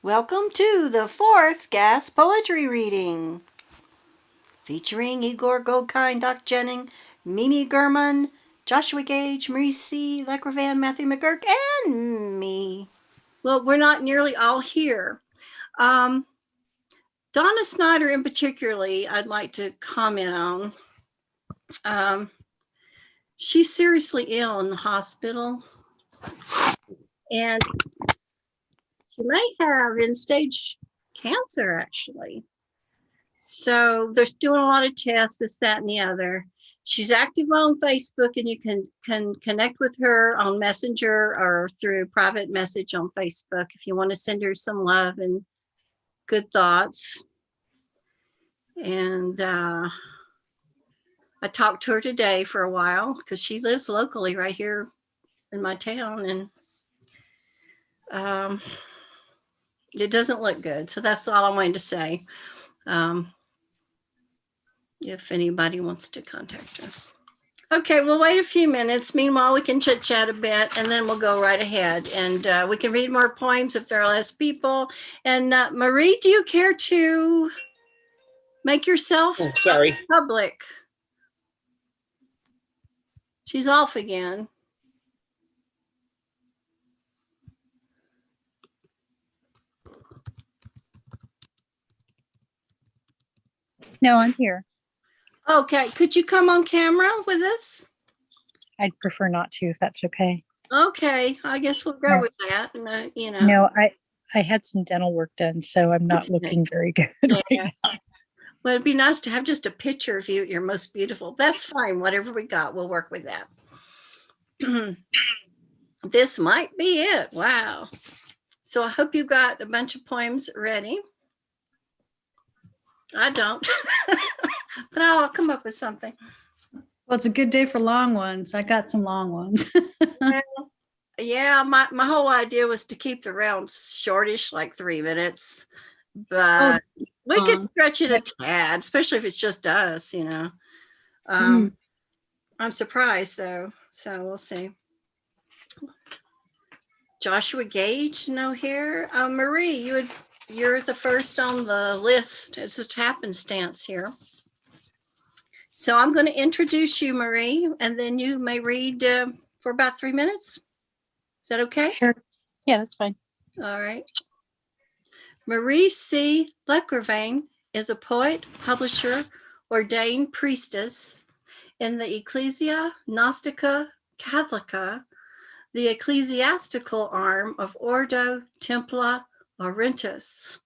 Welcome to the fourth Gas Poetry Reading, featuring Igor Goldkind, Doc Jennings, Mimi Gurman, Joshua Gage, Marie C., Lecrivain, Matthew McGuirk, and me. Well, we're not nearly all here. Donna Snyder in particularly, I'd like to comment on. She's seriously ill in the hospital, and she may have end-stage cancer, actually. So they're doing a lot of tests, this, that, and the other. She's active on Facebook, and you can connect with her on Messenger or through private message on Facebook if you want to send her some love and good thoughts. And I talked to her today for a while because she lives locally right here in my town, and it doesn't look good. So that's all I wanted to say. If anybody wants to contact her. Okay, we'll wait a few minutes. Meanwhile, we can chit chat a bit, and then we'll go right ahead. And we can read more poems if there are less people. And Marie, do you care to make yourself public? She's off again. No, I'm here. Okay, could you come on camera with us? I'd prefer not to, if that's okay. Okay, I guess we'll go with that. No, I had some dental work done, so I'm not looking very good right now. Well, it'd be nice to have just a picture of you at your most beautiful. That's fine. Whatever we got, we'll work with that. This might be it. Wow. So I hope you got a bunch of poems ready. I don't, but I'll come up with something. Well, it's a good day for long ones. I got some long ones. Well, yeah, my whole idea was to keep the rounds shortish, like 3 minutes, but we could stretch it a tad, especially if it's just us, I'm surprised though, so we'll see. Joshua Gage, no here. Marie, you're the first on the list. It's just happenstance here. So I'm going to introduce you, Marie, and then you may read for about 3 minutes. Is that okay? Sure. Yeah, that's fine. All right. Marie C. Lecrivain is a poet, publisher, ordained priestess in the Ecclesia Gnostica Catholica, the ecclesiastical arm of Ordo Templa Orientis.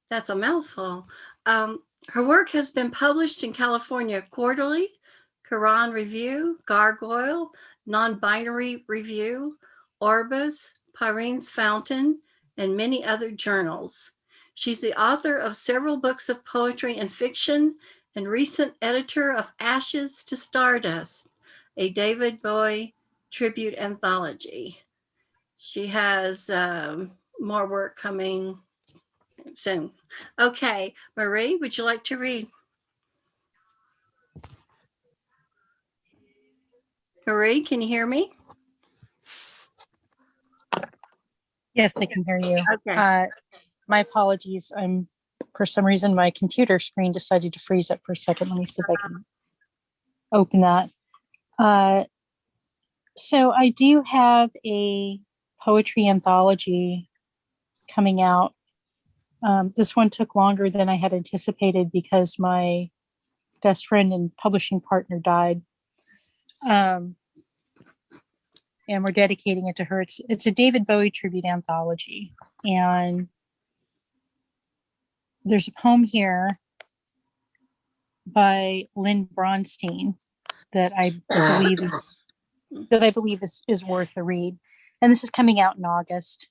That's a mouthful. Her work has been published in California Quarterly, Quran Review, Gargoyle, Non-Binary Review, Orbis, Pyrene's Fountain, and many other journals. She's the author of several books of poetry and fiction and recent editor of Ashes to Stardust, a David Bowie tribute anthology. She has more work coming soon. Okay, Marie, would you like to read? Marie, can you hear me? Yes, I can hear you. Okay. My apologies. For some reason, my computer screen decided to freeze up for a second. Let me see if I can open that. So I do have a poetry anthology coming out. This one took longer than I had anticipated because my best friend and publishing partner died. And we're dedicating it to her. It's a David Bowie tribute anthology. And there's a poem here by Lynn Bronstein that I believe is worth a read. And this is coming out in August.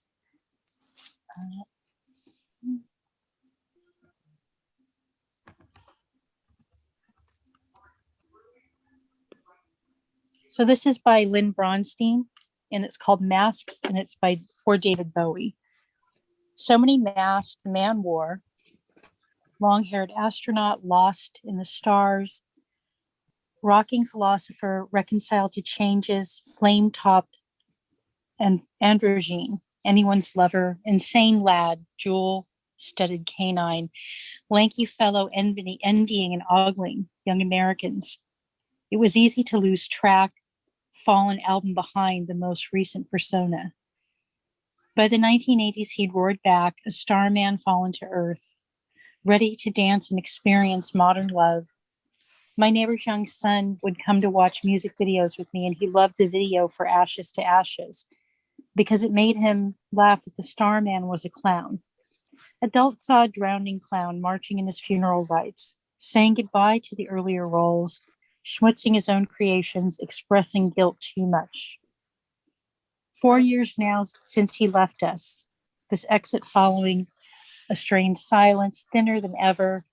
So this is by Lynn Bronstein, and it's called Masks, and it's for David Bowie. So many masks the man wore, long-haired astronaut lost in the stars, rocking philosopher reconciled to changes, flame-topped and androgyne, anyone's lover, insane lad, jewel-studded canine, lanky fellow envying and ogling young Americans. It was easy to lose track, fall an album behind the most recent persona. By the 1980s, he'd roared back, a starman fallen to earth, ready to dance and experience modern love. My neighbor's young son would come to watch music videos with me, and he loved the video for Ashes to Ashes because it made him laugh that the starman was a clown. Adults saw a drowning clown marching in his funeral rites, saying goodbye to the earlier roles, schmutzing his own creations, expressing guilt too much. 4 years now since he left us, this exit following a strained silence, thinner than ever,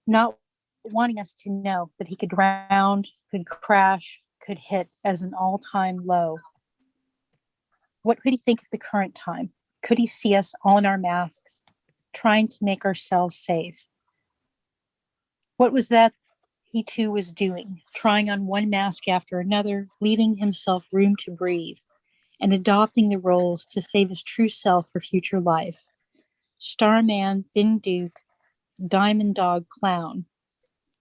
not wanting us to know that he could round, could crash, could hit as an all-time low. What could he think of the current time? Could he see us all in our masks, trying to make ourselves safe? What was that he too was doing, trying on one mask after another, leaving himself room to breathe, and adopting the roles to save his true self for future life? Starman, Thin Duke, Diamond Dog, Clown.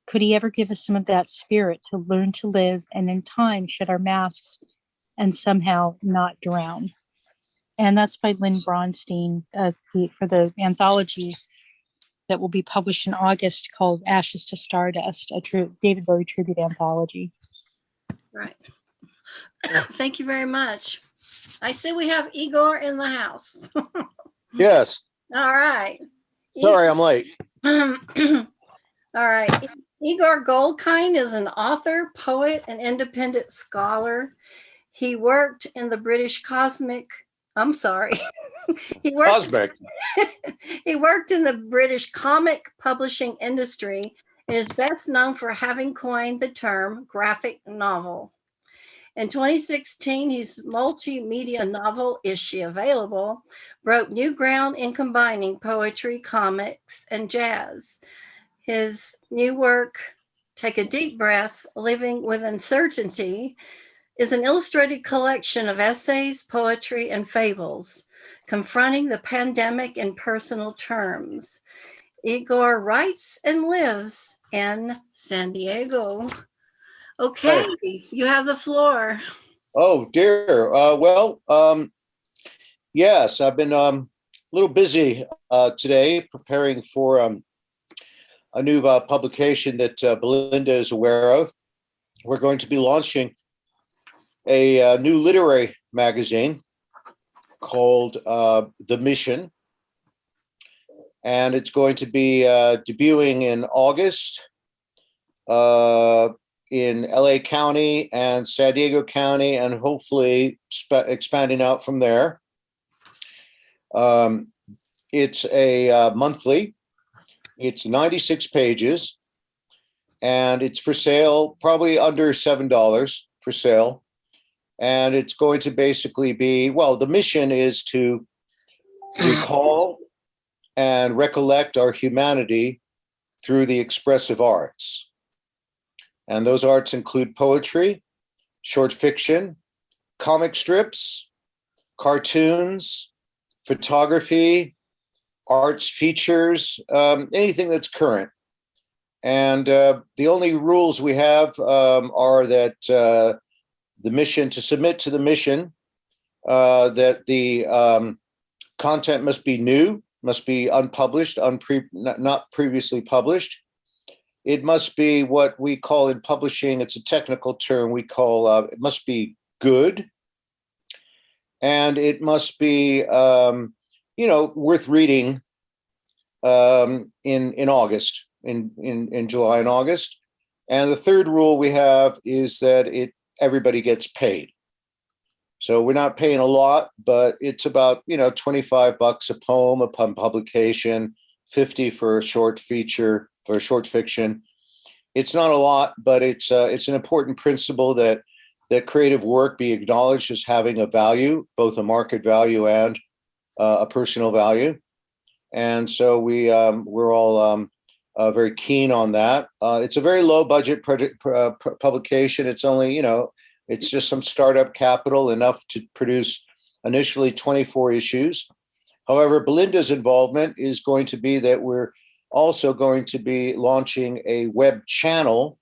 Could he ever give us some of that spirit to learn to live and in time shed our masks and somehow not drown? And that's by Lynn Bronstein for the anthology that will be published in August called Ashes to Stardust, a David Bowie tribute anthology. Right. Thank you very much. I see we have Igor in the house. Yes. All right. Sorry, I'm late. All right. Igor Goldkind is an author, poet, and independent scholar. He worked in the British he worked in the British comic publishing industry and is best known for having coined the term graphic novel. In 2016, his multimedia novel, Is She Available?, broke new ground in combining poetry, comics, and jazz. His new work, Take a Deep Breath, Living with Uncertainty, is an illustrated collection of essays, poetry, and fables, confronting the pandemic in personal terms. Igor writes and lives in San Diego. Okay, you have the floor. Oh, dear. Yes, I've been a little busy today preparing for a new publication that Belinda is aware of. We're going to be launching a new literary magazine called The Mission. And it's going to be debuting in August in LA County and San Diego County, and hopefully expanding out from there. It's a monthly. It's 96 pages, and it's for sale, probably under $7 for sale. And it's going to basically be, well, the mission is to recall and recollect our humanity through the expressive arts. And those arts include poetry, short fiction, comic strips, cartoons, photography, arts features, anything that's current. And the only rules we have are that the mission, to submit to the mission, that the content must be new, must be unpublished, not previously published. It must be what we call in publishing, it's a technical term, we call, it must be good. And it must be, worth reading in August, in July and August. And the third rule we have is that everybody gets paid. So we're not paying a lot, but it's about, $25 a poem upon publication, 50 for a short feature or a short fiction. It's not a lot, but it's an important principle that creative work be acknowledged as having a value, both a market value and a personal value. And so we're all very keen on that. It's a very low budget publication. It's only, it's just some startup capital, enough to produce initially 24 issues. However, Belinda's involvement is going to be that we're also going to be launching a web channel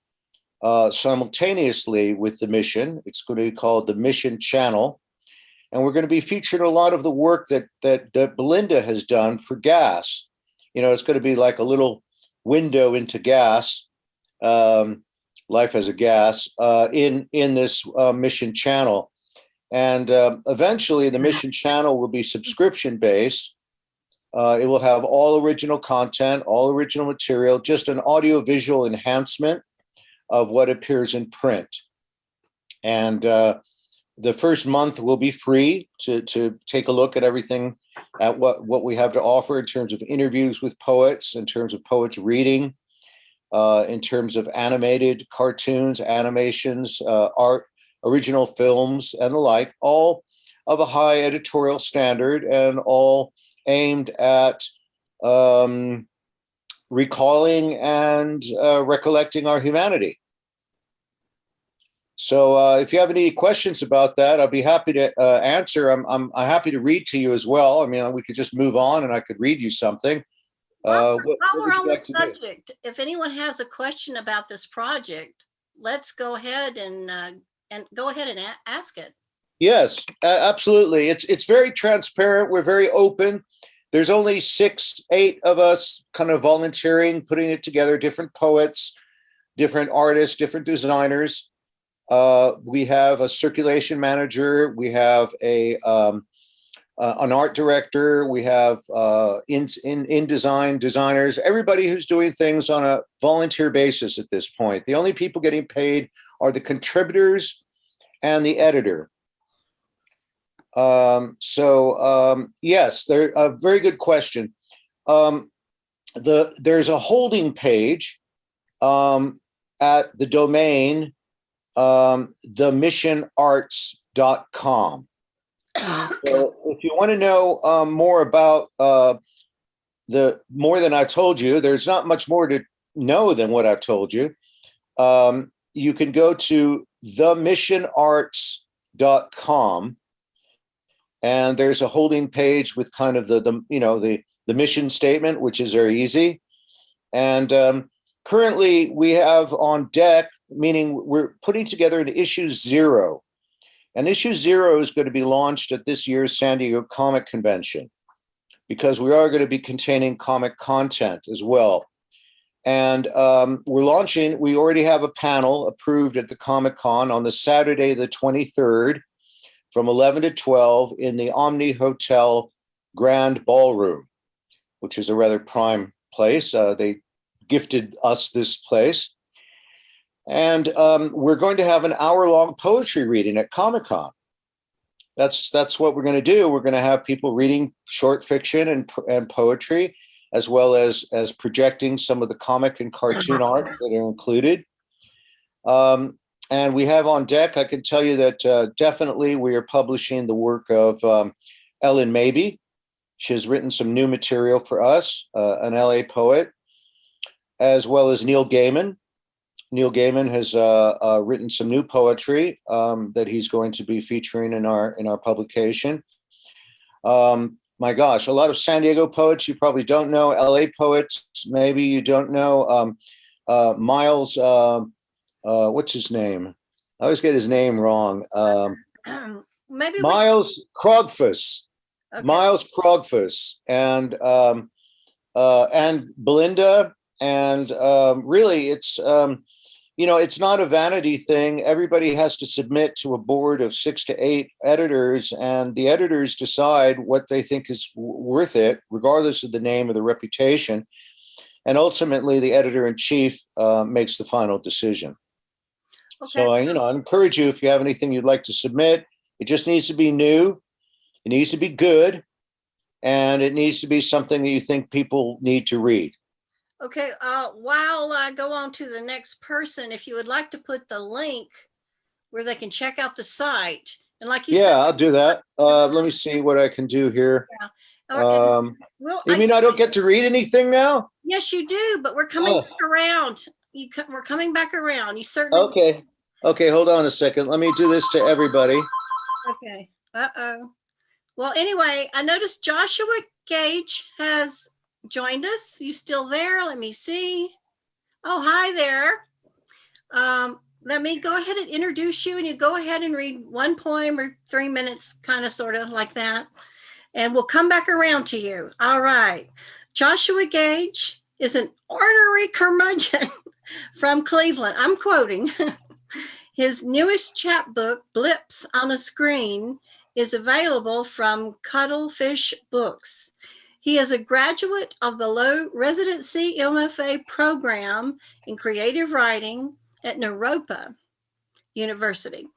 simultaneously with the mission. It's going to be called the Mission Channel. And we're going to be featuring a lot of the work that Belinda has done for gas. You know, it's going to be like a little window into gas, life as a gas, in this Mission Channel. And eventually the Mission Channel will be subscription based. It will have all original content, all original material, just an audio-visual enhancement of what appears in print. And the first month will be free to take a look at everything, at what we have to offer in terms of interviews with poets, in terms of poets reading, in terms of animated cartoons, animations, art, original films, and the like, all of a high editorial standard and all aimed at recalling and recollecting our humanity. So if you have any questions about that, I'll be happy to answer. I'm happy to read to you as well. I mean, we could just move on and I could read you something. While what we're would you on the like to do? subject, if anyone has a question about this project, let's go ahead and go ahead and ask it. Yes, absolutely. It's very transparent. We're very open. There's only 6, 8 of us kind of volunteering, putting it together, different poets, different artists, different designers. We have a circulation manager. We have an art director. We have in design designers, everybody who's doing things on a volunteer basis at this point. The only people getting paid are the contributors and the editor. Yes, a very good question. There's a holding page at the domain themissionarts.com. So if you want to know more about more than I've told you, there's not much more to know than what I've told you. You can go to themissionarts.com. And there's a holding page with kind of the mission statement, which is very easy. And currently we have on deck, meaning we're putting together an issue 0. And issue 0 is going to be launched at this year's San Diego Comic Convention, because we are going to be containing comic content as well. And we already have a panel approved at the Comic-Con on the Saturday, the 23rd, from 11 to 12 in the Omni Hotel Grand Ballroom, which is a rather prime place. They gifted us this place. And we're going to have an hour-long poetry reading at Comic-Con. That's what we're going to do. We're going to have people reading short fiction and poetry, as well as projecting some of the comic and cartoon art that are included. And we have on deck, I can tell you that definitely we are publishing the work of Ellen Mabey. She has written some new material for us, an LA poet, as well as Neil Gaiman. Neil Gaiman has written some new poetry that he's going to be featuring in our publication. My gosh, a lot of San Diego poets you probably don't know. LA poets, maybe you don't know. Miles... what's his name? I always get his name wrong. Maybe Miles Krogfuss. Okay. Miles Krogfuss and Belinda. And really, it's it's not a vanity thing. Everybody has to submit to a board of 6 to 8 editors, and the editors decide what they think is worth it, regardless of the name or the reputation. And ultimately, the editor-in-chief makes the final decision. Okay. So, I encourage you, if you have anything you'd like to submit, it just needs to be new. It needs to be good. And it needs to be something that you think people need to read. Okay. While I go on to the next person, if you would like to put the link where they can check out the site. And like you said, I'll do that. Let me see what I can do here. Yeah. You mean I don't get to read anything now? Yes, you do, but we're coming back around. We're coming back around. You certainly. Okay, hold on a second. Let me do this to everybody. Okay. Uh-oh. Well, anyway, I noticed Joshua Gage has joined us. You still there? Let me see. Oh, hi there. Let me go ahead and introduce you, and you go ahead and read one poem or 3 minutes, kind of, sort of like that. And we'll come back around to you. All right. Joshua Gage is an ornery curmudgeon from Cleveland. I'm quoting. His newest chapbook, Blips on a Screen, is available from Cuttlefish Books. He is a graduate of the Low Residency MFA Program in creative writing at Naropa University.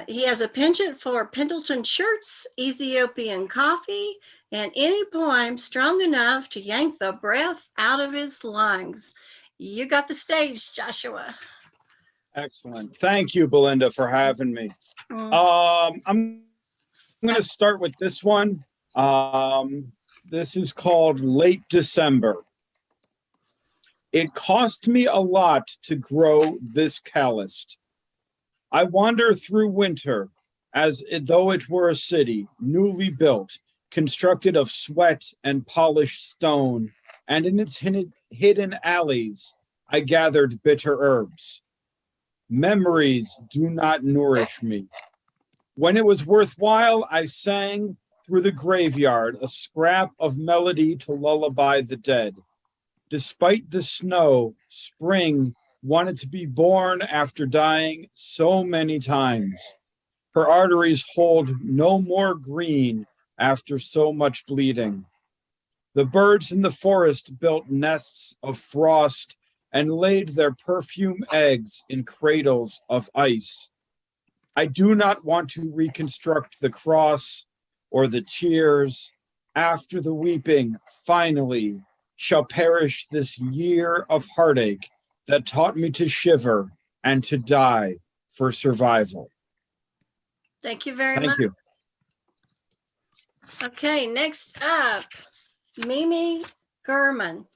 He has a penchant for Pendleton shirts, Ethiopian coffee, and any poem strong enough to yank the breath out of his lungs. You got the stage, Joshua. Excellent. Thank you, Belinda, for having me. I'm going to start with this one. This is called Late December. It cost me a lot to grow this calloused. I wander through winter as though it were a city, newly built, constructed of sweat and polished stone, and in its hidden alleys, I gathered bitter herbs. Memories do not nourish me. When it was worthwhile, I sang through the graveyard a scrap of melody to lullaby the dead. Despite the snow, spring wanted to be born after dying so many times. Her arteries hold no more green after so much bleeding. The birds in the forest built nests of frost and laid their perfume eggs in cradles of ice. I do not want to reconstruct the cross or the tears. After the weeping, finally, shall perish this year of heartache that taught me to shiver and to die for survival. Thank you very much. Thank you. Okay, next up, Mimi Gurman.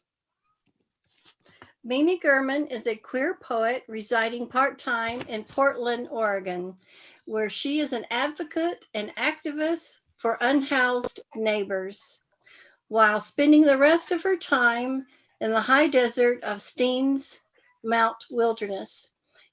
Mimi Gurman is a queer poet residing part-time in Portland, Oregon, where she is an advocate and activist for unhoused neighbors, while spending the rest of her time in the high desert of Steens Mount Wilderness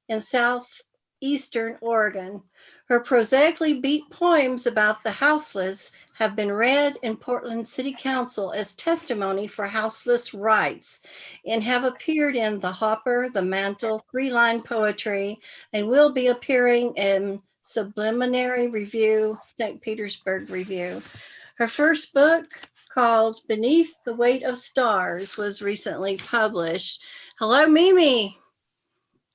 in southeastern Oregon. Her prosaically beat poems about the houseless have been read in Portland City Council as testimony for houseless rights and have appeared in The Hopper, The Mantle, Three-Line Poetry, and will be appearing in Subliminary Review, St. Petersburg Review. Her first book, called Beneath the Weight of Stars, was recently published. Hello, Mimi.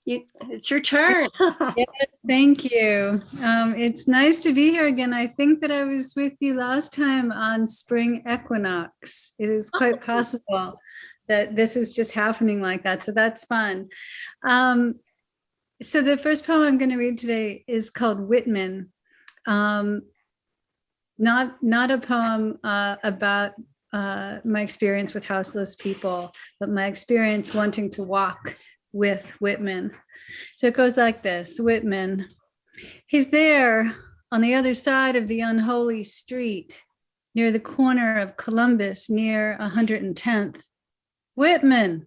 It's your turn. Yes, thank you. It's nice to be here again. I think that I was with you last time on spring equinox. It is quite possible that this is just happening like that. So that's fun. So the first poem I'm going to read today is called Whitman. Not a poem about my experience with houseless people, but my experience wanting to walk with Whitman. So it goes like this. Whitman, he's there on the other side of the unholy street, near the corner of Columbus, near 110th. Whitman,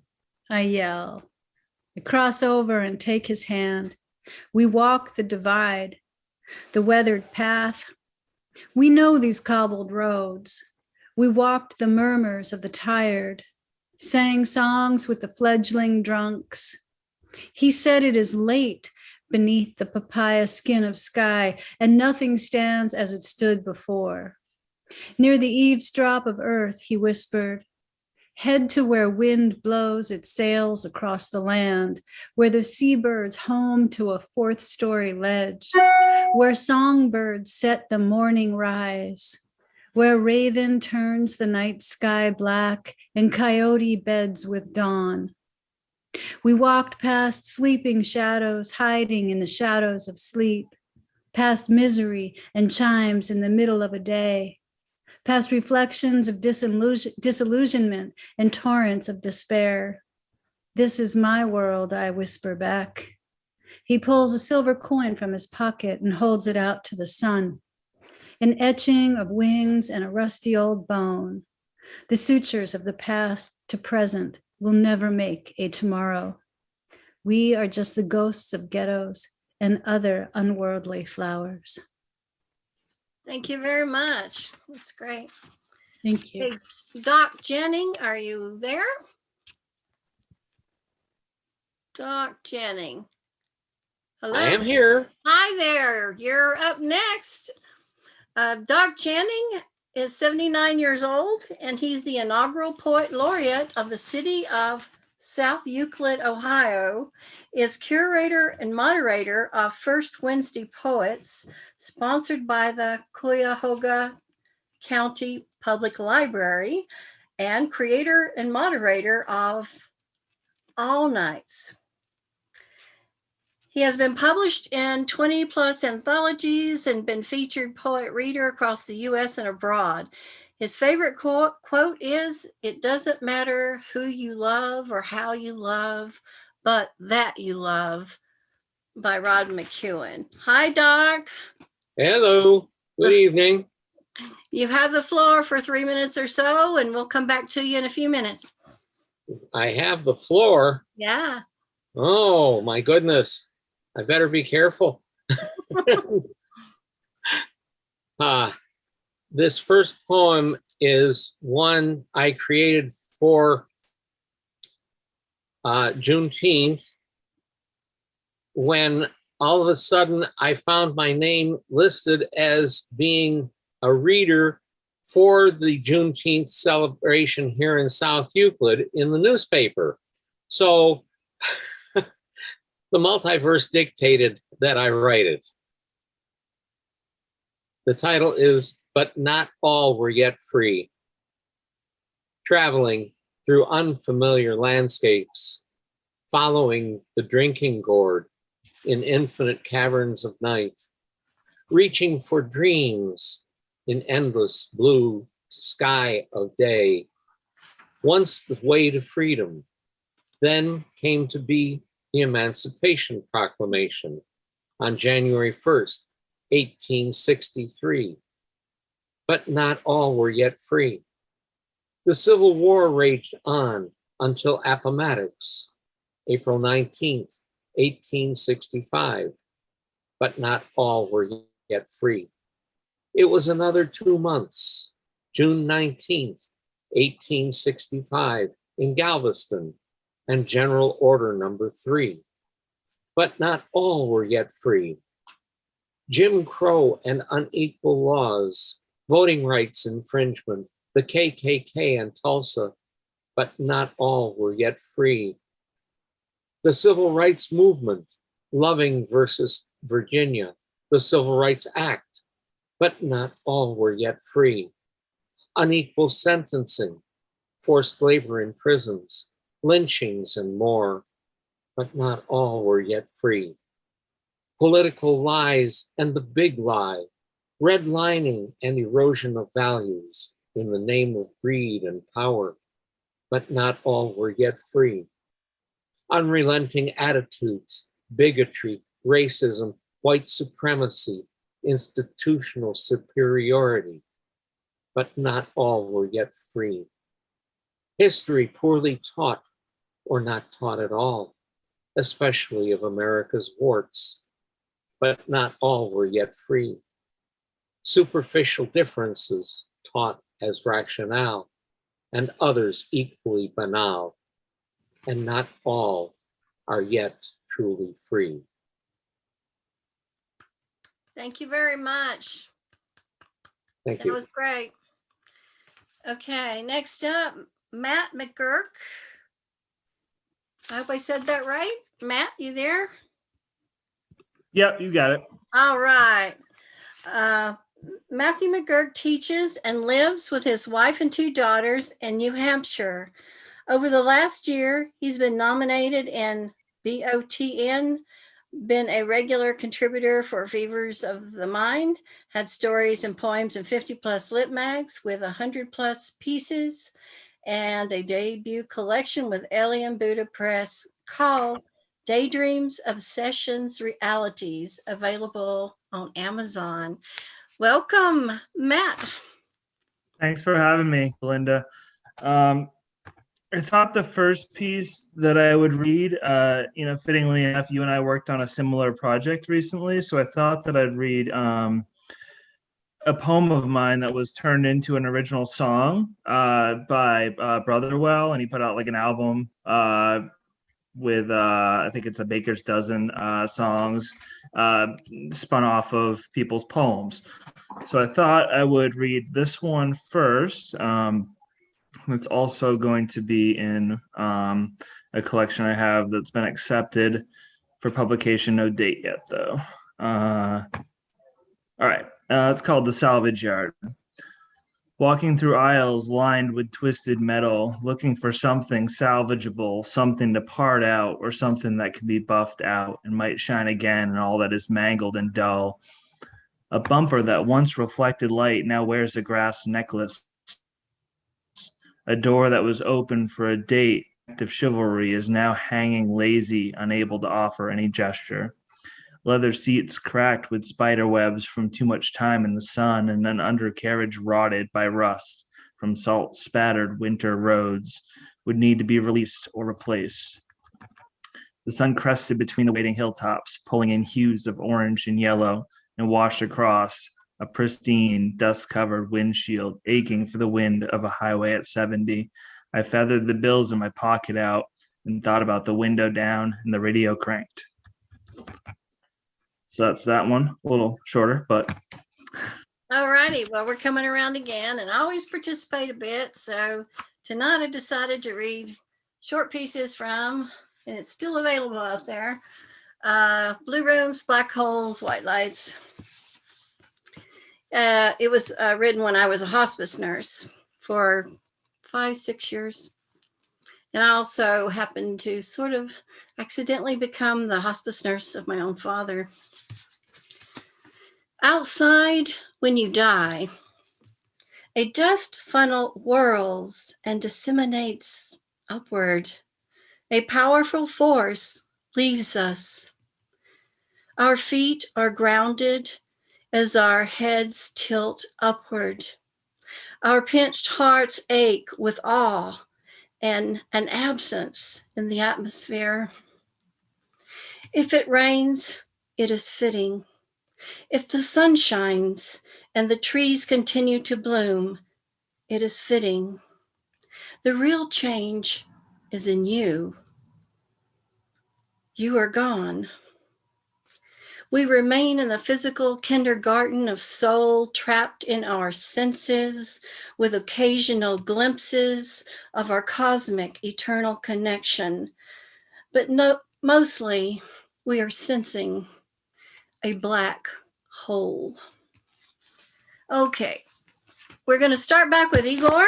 I yell. I cross over and take his hand. We walk the divide, the weathered path. We know these cobbled roads. We walked the murmurs of the tired, sang songs with the fledgling drunks. He said it is late beneath the papaya skin of sky, and nothing stands as it stood before. Near the eavesdrop of earth, he whispered, head to where wind blows its sails across the land, where the seabirds home to a fourth-story ledge, where songbirds set the morning rise, where raven turns the night sky black and coyote beds with dawn. We walked past sleeping shadows hiding in the shadows of sleep, past misery and chimes in the middle of a day, past reflections of disillusionment and torrents of despair. This is my world, I whisper back. He pulls a silver coin from his pocket and holds it out to the sun. an etching of wings and a rusty old bone. The sutures of the past to present will never make a tomorrow. We are just the ghosts of ghettos and other unworldly flowers. Thank you very much. That's great. Thank you. Hey, Doc Jennings, are you there? Doc Jennings. Hello. I am here. Hi there. You're up next. Doc Jennings is 79 years old, and he's the inaugural poet laureate of the city of South Euclid, Ohio, is curator and moderator of First Wednesday Poets, sponsored by the Cuyahoga County Public Library, and creator and moderator of All Nights. He has been published in 20 plus anthologies and been featured poet reader across the US and abroad. His favorite quote is, "It doesn't matter who you love or how you love, but that you love," by Rod McEwen. Hi, Doc. Hello. Good evening. You have the floor for 3 minutes or so, and we'll come back to you in a few minutes. I have the floor. Yeah. Oh, my goodness. I better be careful. This first poem is one I created for Juneteenth, when all of a sudden I found my name listed as being a reader for the Juneteenth celebration here in South Euclid in the newspaper. So the multiverse dictated that I write it. The title is "But Not All Were Yet Free." Traveling through unfamiliar landscapes, following the drinking gourd in infinite caverns of night, reaching for dreams in endless blue sky of day. Once the way to freedom, then came to be the Emancipation Proclamation on January 1st, 1863. But not all were yet free. The Civil War raged on until Appomattox, April 19th, 1865. But not all were yet free. It was another 2 months, June 19th, 1865, in Galveston, and General Order Number 3. But not all were yet free. Jim Crow and unequal laws, voting rights infringement, the KKK and Tulsa, but not all were yet free. The Civil Rights Movement, Loving versus Virginia, the Civil Rights Act, but not all were yet free. Unequal sentencing, forced labor in prisons, lynchings, and more, but not all were yet free. Political lies and the big lie, redlining and erosion of values in the name of greed and power, but not all were yet free. Unrelenting attitudes, bigotry, racism, white supremacy, institutional superiority, but not all were yet free. History poorly taught or not taught at all, especially of America's warts, but not all were yet free. Superficial differences taught as rationale, and others equally banal, and not all are yet truly free. Thank you very much. Thank you. That was great. Okay, next up, Matt McGuirk. I hope I said that right. Matt, you there? Yep, you got it. All right. Matthew McGuirk teaches and lives with his wife and 2 daughters in New Hampshire. Over the last year, he's been nominated in BOTN, been a regular contributor for Fevers of the Mind, had stories and poems in 50 plus lit mags with 100 plus pieces, and a debut collection with Alien Buddha Press called Daydreams, Obsessions, Realities, available on Amazon. Welcome, Matt. Thanks for having me, Belinda. I thought the first piece that I would read, fittingly enough, you and I worked on a similar project recently, so I thought that I'd read a poem of mine that was turned into an original song by Brotherwell, and he put out like an album with I think it's a baker's dozen songs spun off of people's poems. So I thought I would read this one first. It's also going to be in a collection I have that's been accepted for publication. No date yet, though. All right. It's called The Salvage Yard. Walking through aisles lined with twisted metal, looking for something salvageable, something to part out, or something that can be buffed out and might shine again in all that is mangled and dull. A bumper that once reflected light now wears a grass necklace. A door that was open for a date of chivalry is now hanging lazy, unable to offer any gesture. Leather seats cracked with spider webs from too much time in the sun, and an undercarriage rotted by rust from salt-spattered winter roads would need to be released or replaced. The sun crested between the waiting hilltops, pulling in hues of orange and yellow, and washed across a pristine, dust-covered windshield, aching for the wind of a highway at 70. I feathered the bills in my pocket out and thought about the window down and the radio cranked. So that's that one, a little shorter, but. All righty. Well, we're coming around again, and I always participate a bit. So tonight I decided to read short pieces from, and it's still available out there, Blue Rooms, Black Holes, White Lights. It was written when I was a hospice nurse for 5-6 years. And I also happened to sort of accidentally become the hospice nurse of my own father. Outside, when you die, a dust funnel whirls and disseminates upward. A powerful force leaves us. Our feet are grounded as our heads tilt upward. Our pinched hearts ache with awe and an absence in the atmosphere. If it rains, it is fitting. If the sun shines and the trees continue to bloom, it is fitting. The real change is in you. You are gone. We remain in the physical kindergarten of soul, trapped in our senses, with occasional glimpses of our cosmic eternal connection. But mostly, we are sensing a black hole. Okay, we're going to start back with Igor,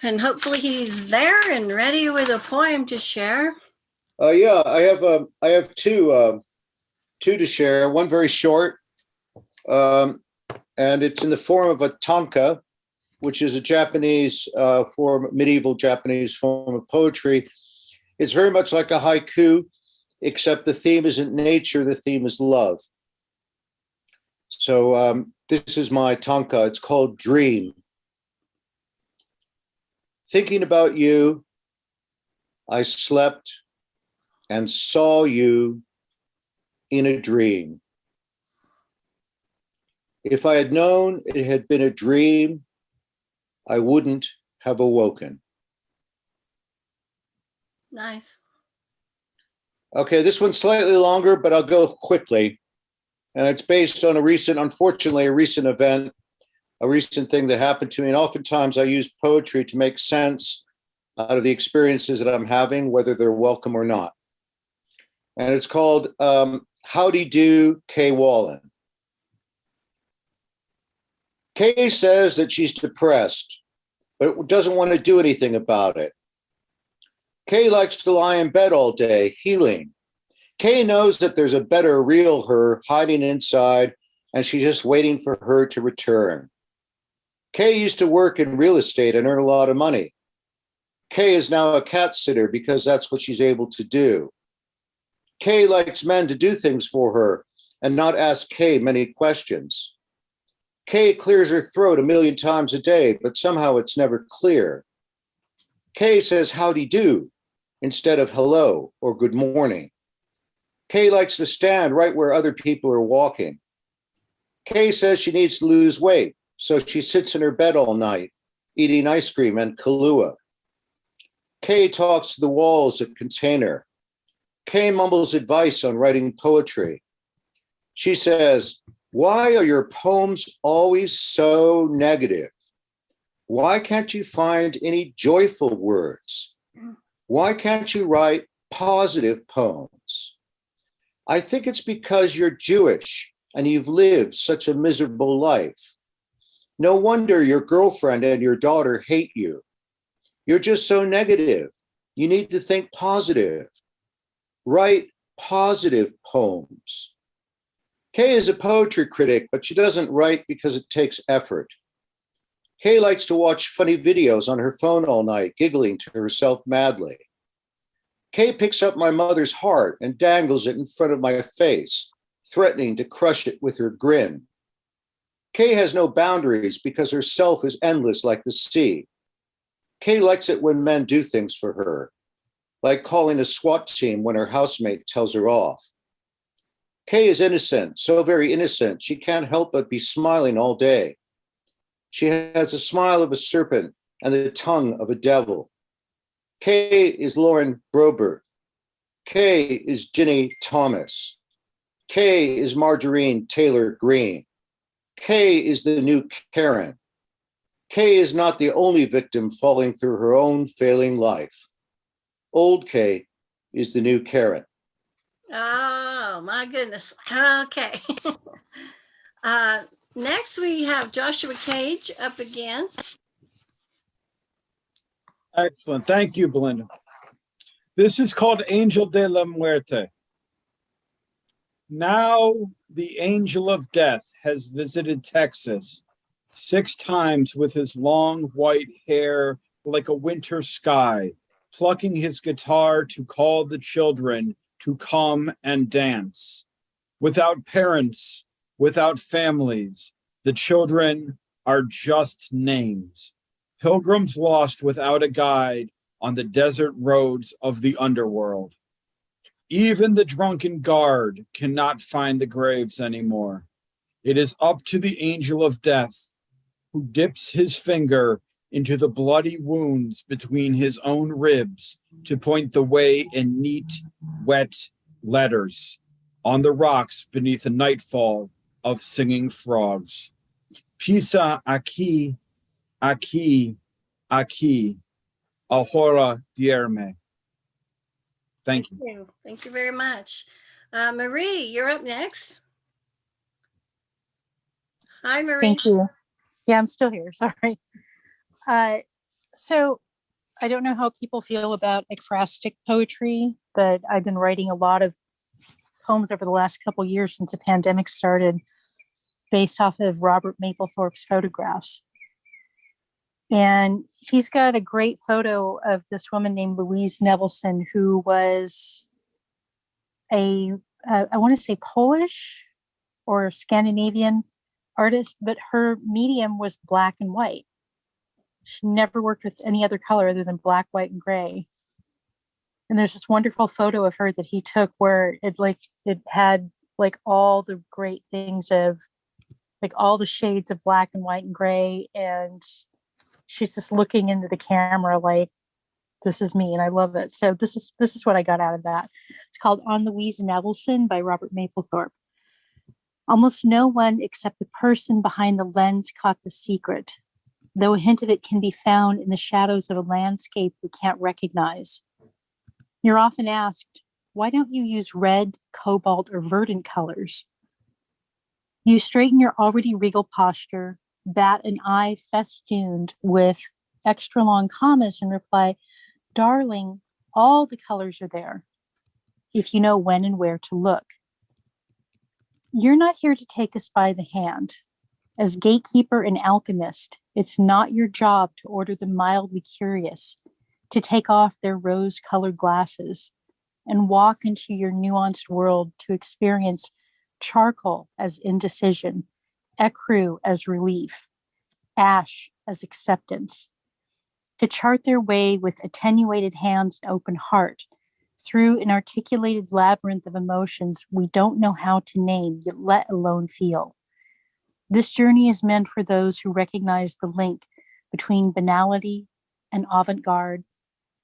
and hopefully he's there and ready with a poem to share. Yeah, I have two to share. One very short, and it's in the form of a tanka, which is a Japanese medieval Japanese form of poetry. It's very much like a haiku, except the theme isn't nature, the theme is love. So this is my tanka. It's called Dream. Thinking about you, I slept and saw you in a dream. If I had known it had been a dream, I wouldn't have awoken. Nice. Okay, this one's slightly longer, but I'll go quickly. And it's based on unfortunately, a recent event, a recent thing that happened to me. And oftentimes I use poetry to make sense out of the experiences that I'm having, whether they're welcome or not. And it's called Howdy Do, Kay Wallen. Kay says that she's depressed, but doesn't want to do anything about it. Kay likes to lie in bed all day, healing. Kay knows that there's a better real her hiding inside, and she's just waiting for her to return. Kay used to work in real estate and earn a lot of money. Kay is now a cat sitter because that's what she's able to do. Kay likes men to do things for her and not ask Kay many questions. Kay clears her throat 1,000,000 times a day, but somehow it's never clear. Kay says howdy do instead of hello or good morning. Kay likes to stand right where other people are walking. Kay says she needs to lose weight, so she sits in her bed all night, eating ice cream and Kahlua. Kay talks to the walls that contain her. Kay mumbles advice on writing poetry. She says, "Why are your poems always so negative? Why can't you find any joyful words? Why can't you write positive poems? I think it's because you're Jewish and you've lived such a miserable life. No wonder your girlfriend and your daughter hate you. You're just so negative. You need to think positive. Write positive poems." Kay is a poetry critic, but she doesn't write because it takes effort. Kay likes to watch funny videos on her phone all night, giggling to herself madly. Kay picks up my mother's heart and dangles it in front of my face, threatening to crush it with her grin. Kay has no boundaries because her self is endless like the sea. Kay likes it when men do things for her, like calling a SWAT team when her housemate tells her off. Kay is innocent, so very innocent, she can't help but be smiling all day. She has the smile of a serpent and the tongue of a devil. Kay is Lauren Brobert. Kay is Ginny Thomas. Kay is Margarine Taylor Greene. Kay is the new Karen. Kay is not the only victim falling through her own failing life. Old Kay is the new Karen. Oh, my goodness. Okay. Next, we have Joshua Gage up again. Excellent. Thank you, Belinda. This is called Angel de la Muerte. Now the angel of death has visited Texas 6 times with his long white hair like a winter sky, plucking his guitar to call the children to come and dance. Without parents, without families, the children are just names. Pilgrims lost without a guide on the desert roads of the underworld. Even the drunken guard cannot find the graves anymore. It is up to the angel of death, who dips his finger into the bloody wounds between his own ribs to point the way in neat, wet letters on the rocks beneath the nightfall of singing frogs. Pisa aquí, aquí, aquí, ahora duerme. Thank you. Thank you very much. Marie, you're up next. Hi, Marie. Thank you. Yeah, I'm still here. Sorry. So I don't know how people feel about ekphrastic poetry, but I've been writing a lot of poems over the last couple of years since the pandemic started, based off of Robert Mapplethorpe's photographs. And he's got a great photo of this woman named Louise Nevelson, who was I want to say Polish or Scandinavian artist, but her medium was black and white. She never worked with any other color other than black, white, and gray. And there's this wonderful photo of her that he took where it had like all the great things of like all the shades of black and white and gray, and she's just looking into the camera like, this is me, and I love it. So this is what I got out of that. It's called On Louise Nevelson by Robert Mapplethorpe. Almost no one except the person behind the lens caught the secret, though a hint of it can be found in the shadows of a landscape we can't recognize. You're often asked, why don't you use red, cobalt, or verdant colors? You straighten your already regal posture, bat an eye festooned with extra long commas, and reply, darling, all the colors are there, if you know when and where to look. You're not here to take us by the hand. As gatekeeper and alchemist, it's not your job to order the mildly curious to take off their rose-colored glasses and walk into your nuanced world to experience charcoal as indecision, ecru as relief, ash as acceptance, to chart their way with attenuated hands and open heart through an articulated labyrinth of emotions we don't know how to name, yet let alone feel. This journey is meant for those who recognize the link between banality and avant-garde,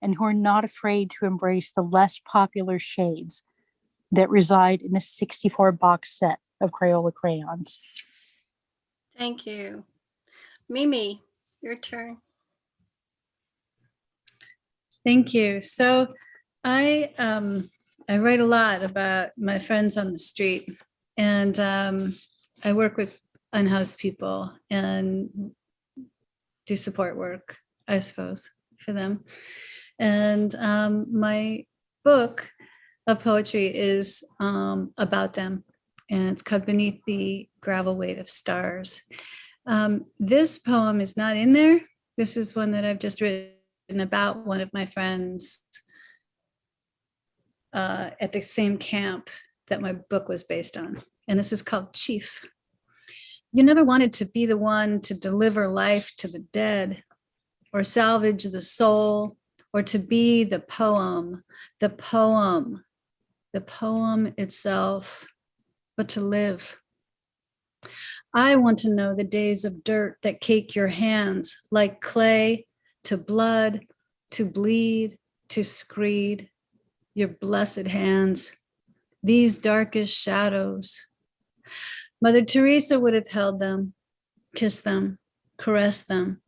and who are not afraid to embrace the less popular shades that reside in a 64 box set of Crayola crayons. Thank you. Mimi, your turn. Thank you. So I write a lot about my friends on the street, and I work with unhoused people and do support work, I suppose, for them. And my book of poetry is about them, and it's called Beneath the Gravel Weight of Stars. This poem is not in there. This is one that I've just written about one of my friends at the same camp that my book was based on. And this is called Chief. You never wanted to be the one to deliver life to the dead, or salvage the soul, or to be the poem itself, but to live. I want to know the days of dirt that cake your hands like clay, to blood, to bleed, to screed, your blessed hands, these darkest shadows. Mother Teresa would have held them, kissed them, caressed them,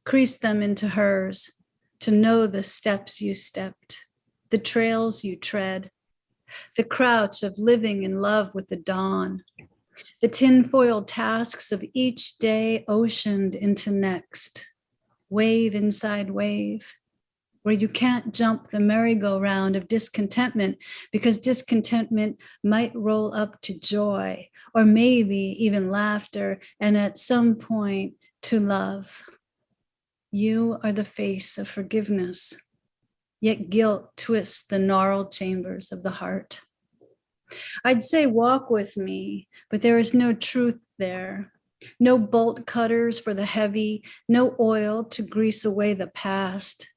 creased them into hers, to know the steps you stepped, the trails you tread, the crouch of living in love with the dawn, the tinfoil tasks of each day oceaned into next, wave inside wave, where you can't jump the merry-go-round of discontentment, because discontentment might roll up to joy, or maybe even laughter, and at some point to love. You are the face of forgiveness, yet guilt twists the gnarled chambers of the heart. I'd say walk with me, but there is no truth there. No bolt cutters for the heavy, no oil to grease away the past.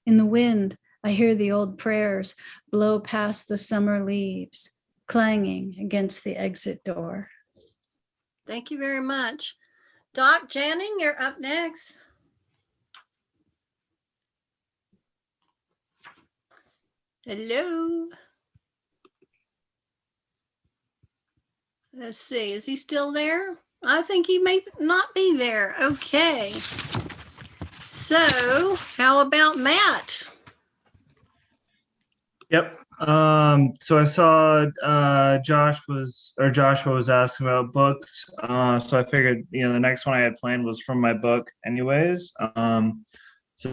In the wind, I hear the old prayers blow past the summer leaves, clanging against the exit door. Thank you very much. Doc Janning, you're up next. Hello. Let's see, is he still there? I think he may not be there. Okay. So how about Matt? Yep. So I saw Joshua was asking about books. So I figured, the next one I had planned was from my book anyways. So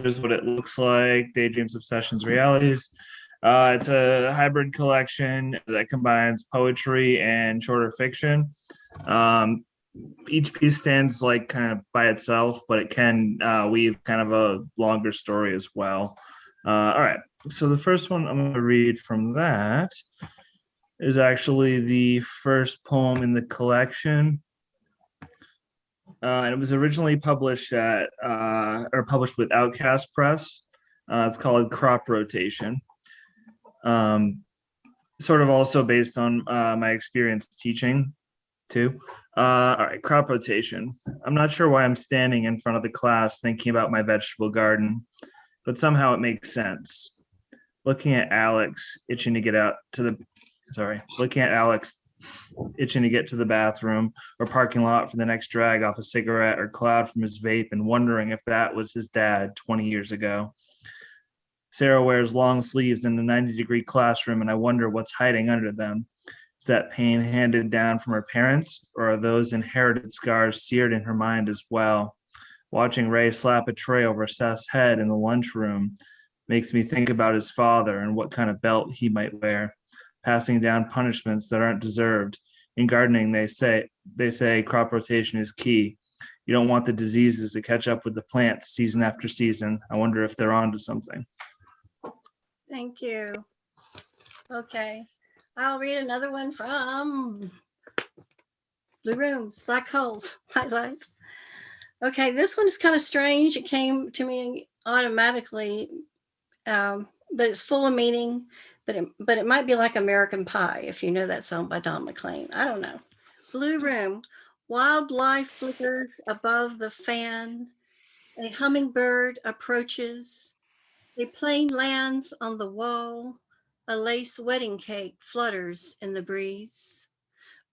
here's what it looks like: Daydreams, Obsessions, Realities. It's a hybrid collection that combines poetry and shorter fiction. Each piece stands like kind of by itself, but it can weave kind of a longer story as well. All right. So the first one I'm going to read from that is actually the first poem in the collection. And it was originally published published with Outcast Press. It's called Crop Rotation. Sort of also based on my experience teaching too. All right, crop rotation. I'm not sure why I'm standing in front of the class thinking about my vegetable garden, but somehow it makes sense. Looking at Alex itching to get to the bathroom or parking lot for the next drag off a cigarette or cloud from his vape, and wondering if that was his dad 20 years ago. Sarah wears long sleeves in a 90-degree classroom, and I wonder what's hiding under them. Is that pain handed down from her parents, or are those inherited scars seared in her mind as well? Watching Ray slap a tray over Seth's head in the lunchroom makes me think about his father and what kind of belt he might wear, passing down punishments that aren't deserved. In gardening, they say crop rotation is key. You don't want the diseases to catch up with the plants season after season. I wonder if they're onto something. Thank you. Okay. I'll read another one from Blue rooms, black holes, white lights. Okay, this one is kind of strange. It came to me automatically, but it's full of meaning. But it might be like American Pie, if you know that song by Don McLean. I don't know. Blue room, wildlife flickers above the fan. A hummingbird approaches. A plane lands on the wall. A lace wedding cake flutters in the breeze.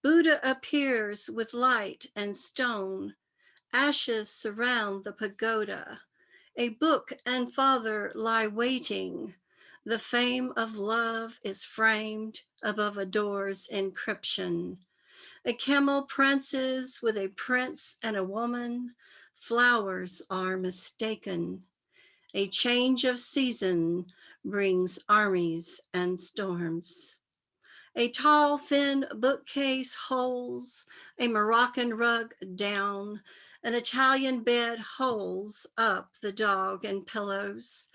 Buddha appears with light and stone. Ashes surround the pagoda. A book and father lie waiting. The fame of love is framed above a door's encryption. A camel prances with a prince and a woman. Flowers are mistaken. A change of season brings armies and storms. A tall, thin bookcase holds a Moroccan rug down. An Italian bed holds up the dog and pillows.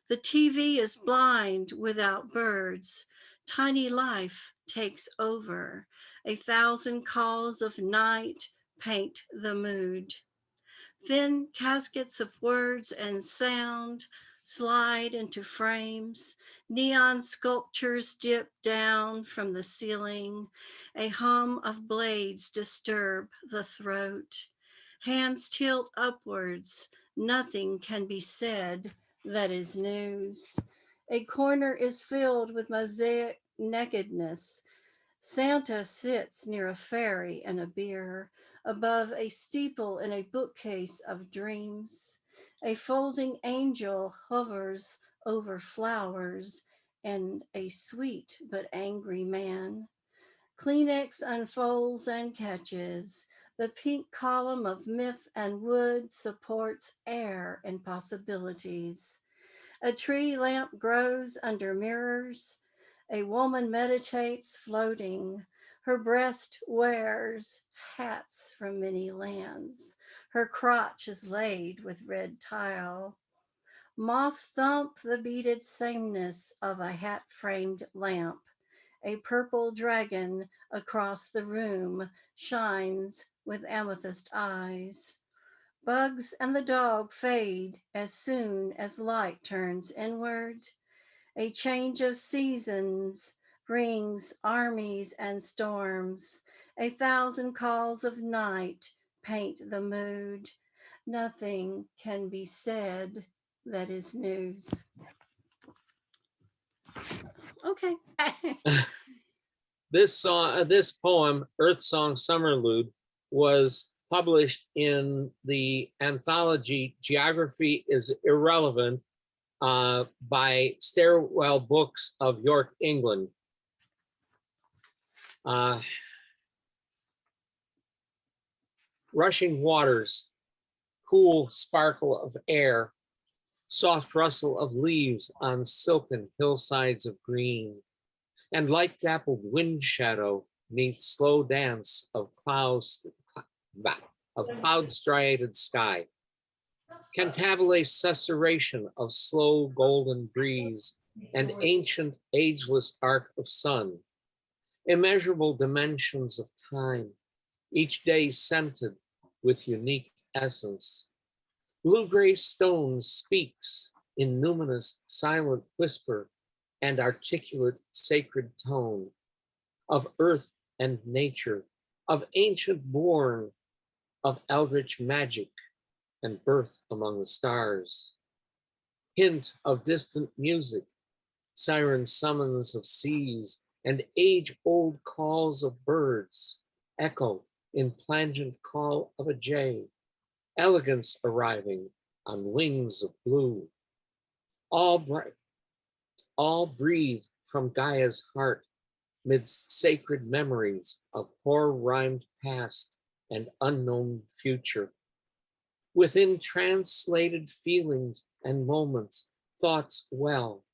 The TV is blind without birds. Tiny life takes over. 1,000 calls of night paint the mood. Thin caskets of words and sound slide into frames. Neon sculptures dip down from the ceiling. A hum of blades disturb the throat. Hands tilt upwards. Nothing can be said that is news. A corner is filled with mosaic nakedness. Santa sits near a fairy and a beer, above a steeple in a bookcase of dreams. A folding angel hovers over flowers and a sweet but angry man. Kleenex unfolds and catches. The pink column of myth and wood supports air and possibilities. A tree lamp grows under mirrors. A woman meditates floating. Her breast wears hats from many lands. Her crotch is laid with red tile. Moths thump the beaded sameness of a hat-framed lamp. A purple dragon across the room shines with amethyst eyes. Bugs and the dog fade as soon as light turns inward. A change of seasons brings armies and storms. 1,000 calls of night paint the mood. Nothing can be said that is news. Okay. This poem, Earth Song Summerlude, was published in the anthology Geography is Irrelevant by Stairwell Books of York, England. Rushing waters, cool sparkle of air, soft rustle of leaves on silken hillsides of green, and light-dappled wind shadow neath slow dance of cloud-striated sky. Cantabile susurration of slow golden breeze and ancient ageless arc of sun. Immeasurable dimensions of time, each day scented with unique essence. Blue-gray stone speaks in numinous silent whisper and articulate sacred tone of earth and nature, of ancient born, of eldritch magic and birth among the stars. Hint of distant music, siren summons of seas, and age-old calls of birds, echo in plangent call of a jay, elegance arriving on wings of blue. All breathe from Gaia's heart midst sacred memories of horror-rhymed past and unknown future. Within translated feelings and moments, thoughts well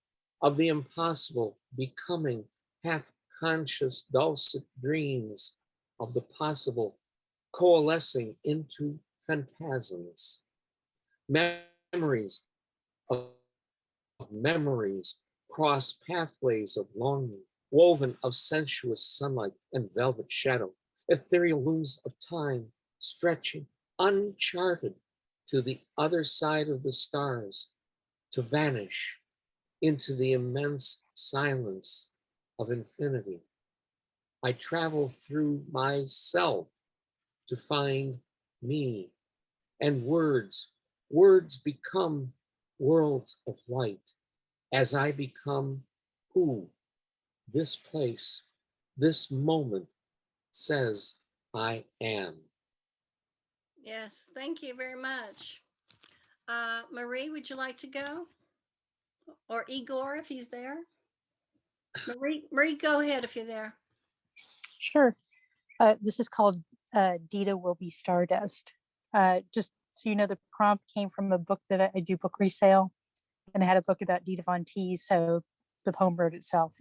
of the impossible becoming half-conscious dulcet dreams of the possible coalescing into phantasms. Memories of memories cross pathways of longing, woven of sensuous sunlight and velvet shadow, ethereal looms of time stretching uncharted to the other side of the stars, to vanish into the immense silence of infinity. I travel through myself to find me, and words become worlds of light as I become who this place, this moment says I am. Yes, thank you very much. Marie, would you like to go? Or Igor, if he's there? Marie, go ahead if you're there. Sure. This is called Dita Will Be Stardust. Just so you know, the prompt came from a book that I do book resale, and I had a book about Dita Von Teese, so the poem wrote itself.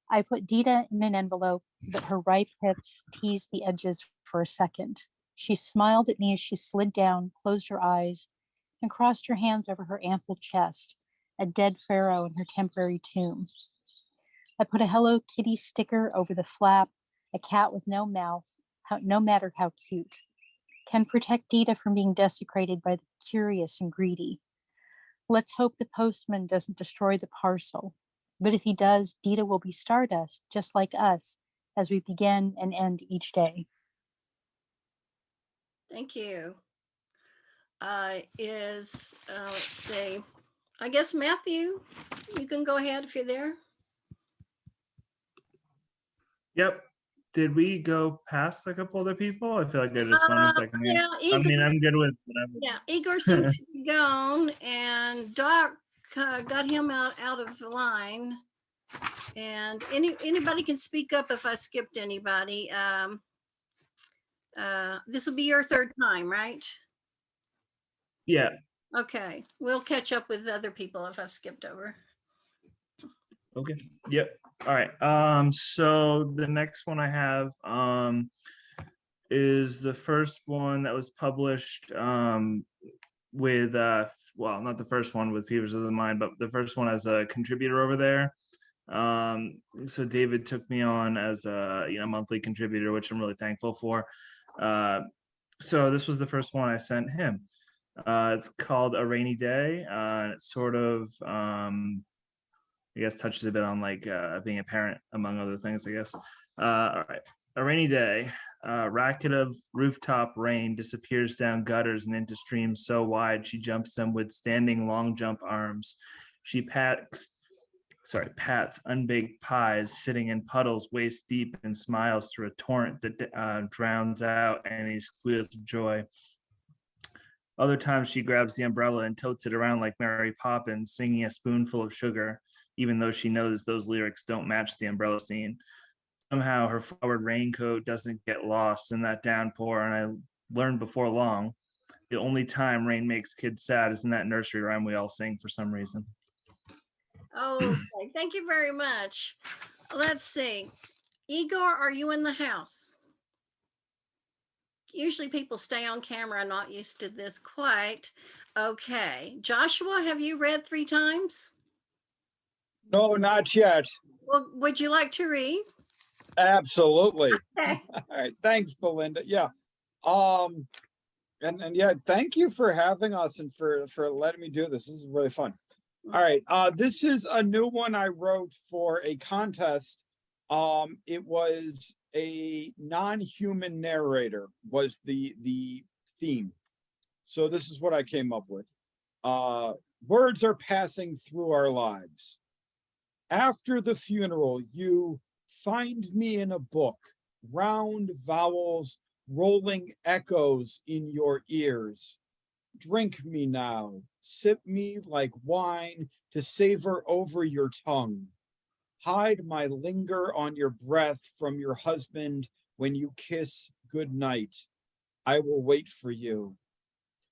I put Dita in an envelope, but her ripe hips teased the edges for a second. She smiled at me as she slid down, closed her eyes, and crossed her hands over her ample chest, a dead pharaoh in her temporary tomb. I put a Hello Kitty sticker over the flap, a cat with no mouth, no matter how cute, can protect Dita from being desecrated by the curious and greedy. Let's hope the postman doesn't destroy the parcel. But if he does, Dita will be stardust, just like us, as we begin and end each day. Thank you. Let's see. I guess Matthew, you can go ahead if you're there. Yep. Did we go past a couple other people? I feel like I just went a second. Yeah, I Igor, mean, I'm good with whatever. yeah, Igor seems to be gone, and Doc got him out of the line. And anybody can speak up if I skipped anybody. This will be your third time, right? Yeah. Okay, we'll catch up with other people if I've skipped over. Okay. Yep. All right. So the next one I have is the first one that was published with well, not the first one with Fevers of the Mind, but the first one as a contributor over there. So David took me on as a monthly contributor, which I'm really thankful for. So this was the first one I sent him. It's called A Rainy Day. It sort of I guess touches a bit on like being a parent, among other things, I guess. All right. A rainy day, racket of rooftop rain disappears down gutters and into streams so wide she jumps them with standing long jump arms. She pats unbaked pies sitting in puddles waist deep and smiles through a torrent that drowns out any squeals of joy. Other times she grabs the umbrella and totes it around like Mary Poppins, singing a spoonful of sugar, even though she knows those lyrics don't match the umbrella scene. Somehow her flowered raincoat doesn't get lost in that downpour, and I learned before long, the only time rain makes kids sad is in that nursery rhyme we all sing for some reason. Okay, thank you very much. Let's see. Igor, are you in the house? Usually people stay on camera. I'm not used to this quite. Okay. Joshua, have you read 3 times? No, not yet. Well, would you like to read? Absolutely. Okay. All right. Thanks, Belinda. Yeah. And yeah, thank you for having us and for letting me do this. This is really fun. All right. This is a new one I wrote for a contest. It was a non-human narrator was the theme. So this is what I came up with. Words are passing through our lives. After the funeral, you find me in a book, round vowels, rolling echoes in your ears. Drink me now, sip me like wine to savor over your tongue. Hide my linger on your breath from your husband when you kiss goodnight. I will wait for you.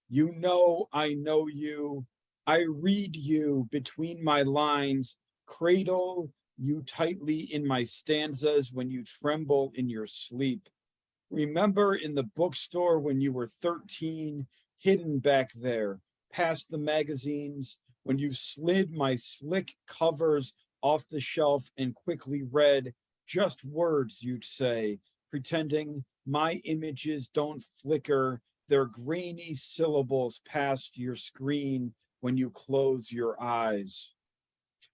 You know I know you. I read you between my lines, cradle you tightly in my stanzas when you tremble in your sleep. Remember in the bookstore when you were 13, hidden back there, past the magazines, when you slid my slick covers off the shelf and quickly read just words you'd say, pretending my images don't flicker their grainy syllables past your screen when you close your eyes.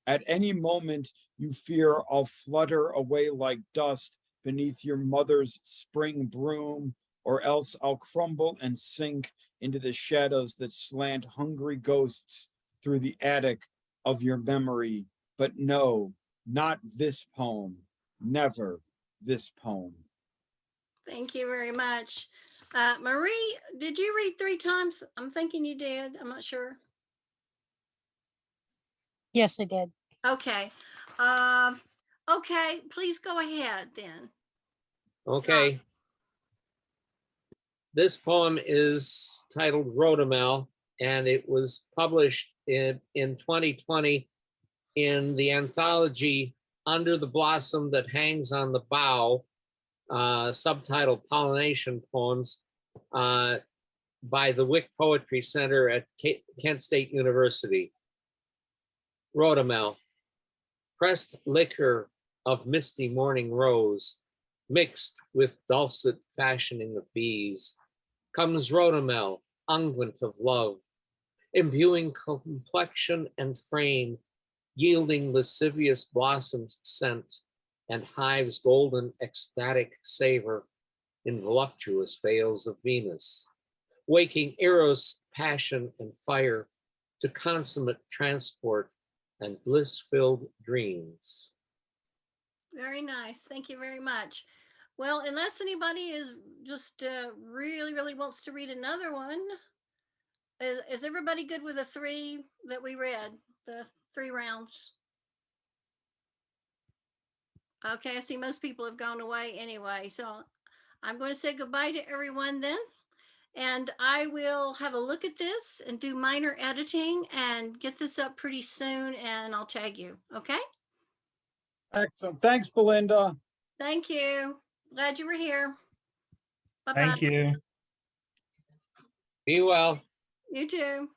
At any moment, you fear I'll flutter away like dust beneath your mother's spring broom, or else I'll crumble and sink into the shadows that slant hungry ghosts through the attic of your memory. But no, not this poem. Never this poem. Thank you very much. Marie, did you read 3 times? I'm thinking you did. I'm not sure. Yes, I did. Okay. Okay, please go ahead then. Okay. This poem is titled Rotomel, and it was published in 2020 in the anthology Under the Blossom That Hangs on the Bough, subtitled Pollination Poems, by the Wick Poetry Center at Kent State University. Rotomel, pressed liquor of misty morning rose, mixed with dulcet fashioning of bees, comes Rotomel, unguent of love, imbuing complexion and frame, yielding lascivious blossoms scent, and hives golden ecstatic savor in voluptuous veils of Venus, waking Eros passion and fire to consummate transport and bliss-filled dreams. Very nice. Thank you very much. Well, unless anybody is just really wants to read another one, is everybody good with the 3 that we read, the 3 rounds? Okay, I see most people have gone away anyway, so I'm going to say goodbye to everyone then. And I will have a look at this and do minor editing and get this up pretty soon, and I'll tag you. Okay? Excellent. Thanks, Belinda. Thank you. Glad you were here. Bye-bye. Thank you. Be well. You too.